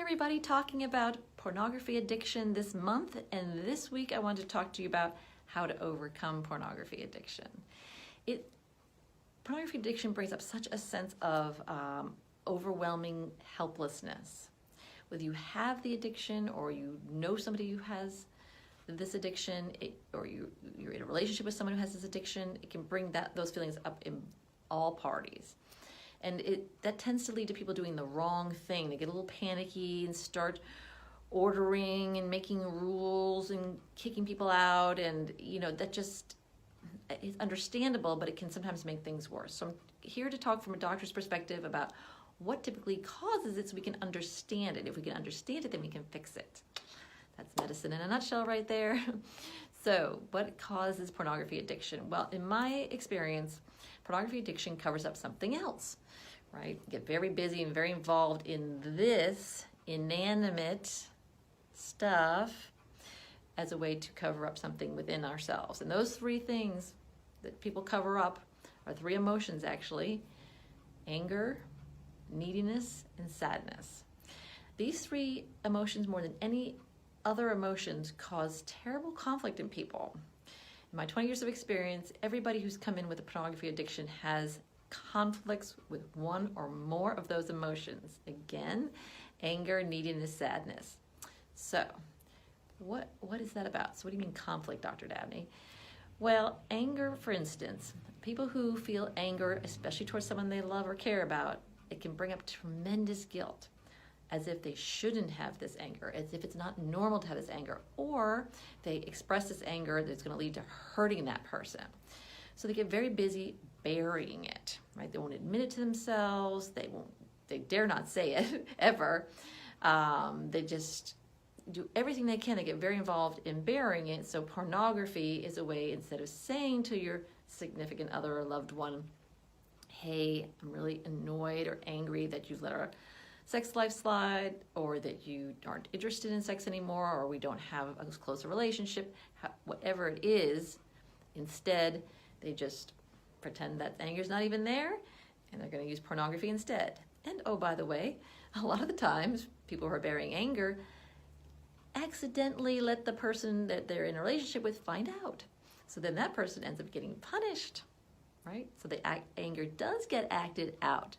Hey everybody, talking about pornography addiction this month, and this week I want to talk to you about how to overcome pornography addiction. Pornography addiction brings up such a sense of overwhelming helplessness. Whether you have the addiction or you know somebody who has this addiction, or you're in a relationship with someone who has this addiction, it can bring those feelings up in all parties. And that tends to lead to people doing the wrong thing. They get a little panicky and start ordering and making rules and kicking people out. And, that just is understandable, but it can sometimes make things worse. So I'm here to talk from a doctor's perspective about what typically causes it so we can understand it. If we can understand it, then we can fix it. That's medicine in a nutshell right there. So what causes pornography addiction? Well, in my experience, pornography addiction covers up something else, right? Get very busy and very involved in this inanimate stuff as a way to cover up something within ourselves. And those three things that people cover up are three emotions, actually: anger, neediness, and sadness. These three emotions, more than any other emotions, cause terrible conflict in people. In my 20 years of experience, everybody who's come in with a pornography addiction has conflicts with one or more of those emotions. Again, anger, neediness, sadness. So, what is that about? So what do you mean conflict, Dr. Dabney? Well, anger, for instance, people who feel anger, especially towards someone they love or care about, it can bring up tremendous guilt, as if they shouldn't have this anger, as if it's not normal to have this anger, or they express this anger that's going to lead to hurting that person. So they get very busy burying it, right? They won't admit it to themselves. They dare not say it ever. They just do everything they can. They get very involved in burying it. So pornography is a way, instead of saying to your significant other or loved one, hey, I'm really annoyed or angry that you've let our sex life slide, or that you aren't interested in sex anymore, or we don't have a closer relationship, whatever it is, instead they just pretend that anger's not even there, and they're going to use pornography instead. And oh, by the way, a lot of the times people who are burying anger accidentally let the person that they're in a relationship with find out. So then that person ends up getting punished, right? So the anger does get acted out,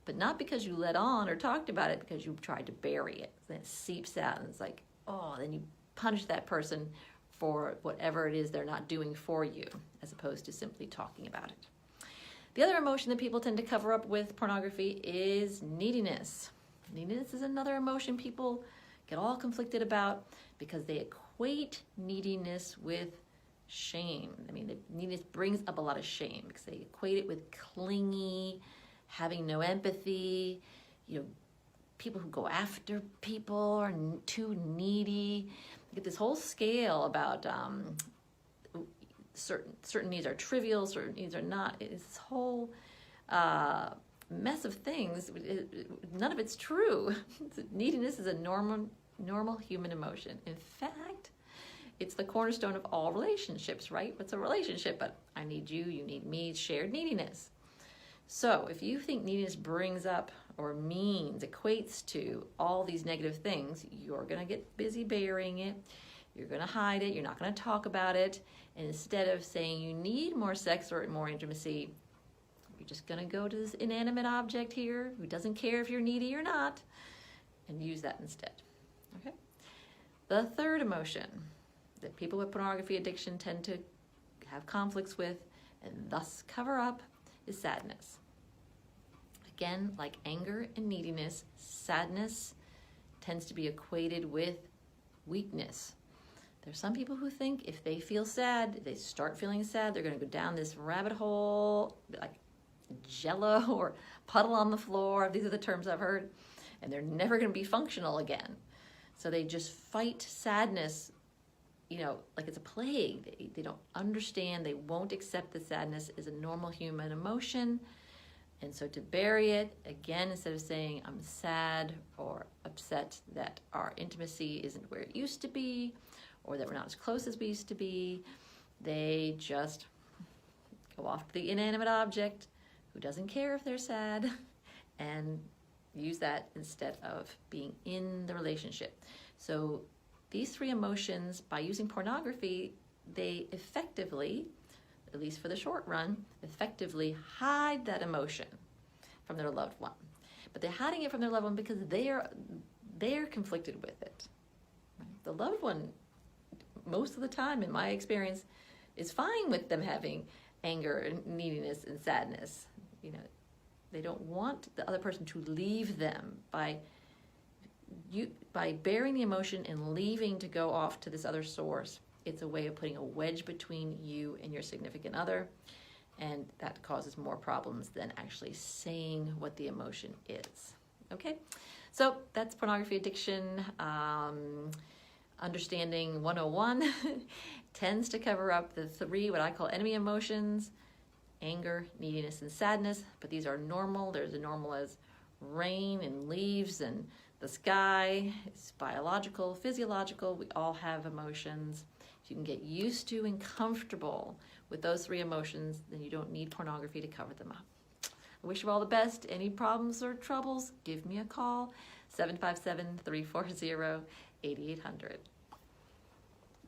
but not because you let on or talked about it, because you tried to bury it. Then it seeps out, and it's like, oh, then you punish that person for whatever it is they're not doing for you, as opposed to simply talking about it. The other emotion that people tend to cover up with pornography is neediness. Neediness is another emotion people get all conflicted about because they equate neediness with shame. I mean, neediness brings up a lot of shame because they equate it with clingy, having no empathy, people who go after people are too needy. You get this whole scale about certain needs are trivial, certain needs are not. It's this whole mess of things. None of it's true. Neediness is a normal human emotion. In fact, it's the cornerstone of all relationships, right? What's a relationship? But I need you, you need me, shared neediness. So if you think neediness brings up or equates to all these negative things, you're going to get busy burying it. You're going to hide it. You're not going to talk about it. And instead of saying you need more sex or more intimacy, you're just going to go to this inanimate object here who doesn't care if you're needy or not, and use that instead. Okay? The third emotion that people with pornography addiction tend to have conflicts with and thus cover up is sadness. Again, like anger and neediness, sadness tends to be equated with weakness. There's some people who think if they feel sad, if they start feeling sad, they're going to go down this rabbit hole, like jello or puddle on the floor. These are the terms I've heard. And they're never going to be functional again. So they just fight sadness, like it's a plague. They don't understand. They won't accept that sadness is a normal human emotion. And so to bury it, again, instead of saying I'm sad or upset that our intimacy isn't where it used to be, or that we're not as close as we used to be, they just go off to the inanimate object who doesn't care if they're sad and Use that instead of being in the relationship. So these three emotions, by using pornography, they effectively, at least for the short run, effectively hide that emotion from their loved one. But they're hiding it from their loved one because they're conflicted with it. The loved one, most of the time, in my experience, is fine with them having anger and neediness and sadness. They don't want the other person to leave them by bearing the emotion and leaving to go off to this other source. It's a way of putting a wedge between you and your significant other, and that causes more problems than actually saying what the emotion is. Okay, so that's pornography addiction. Understanding 101 tends to cover up the three, what I call enemy emotions: anger, neediness, and sadness. But these are normal. There's a normal as rain and leaves and the sky. It's biological, physiological. We all have emotions. If you can get used to and comfortable with those three emotions, then you don't need pornography to cover them up. I wish you all the best. Any problems or troubles, give me a call, 757-340-8800.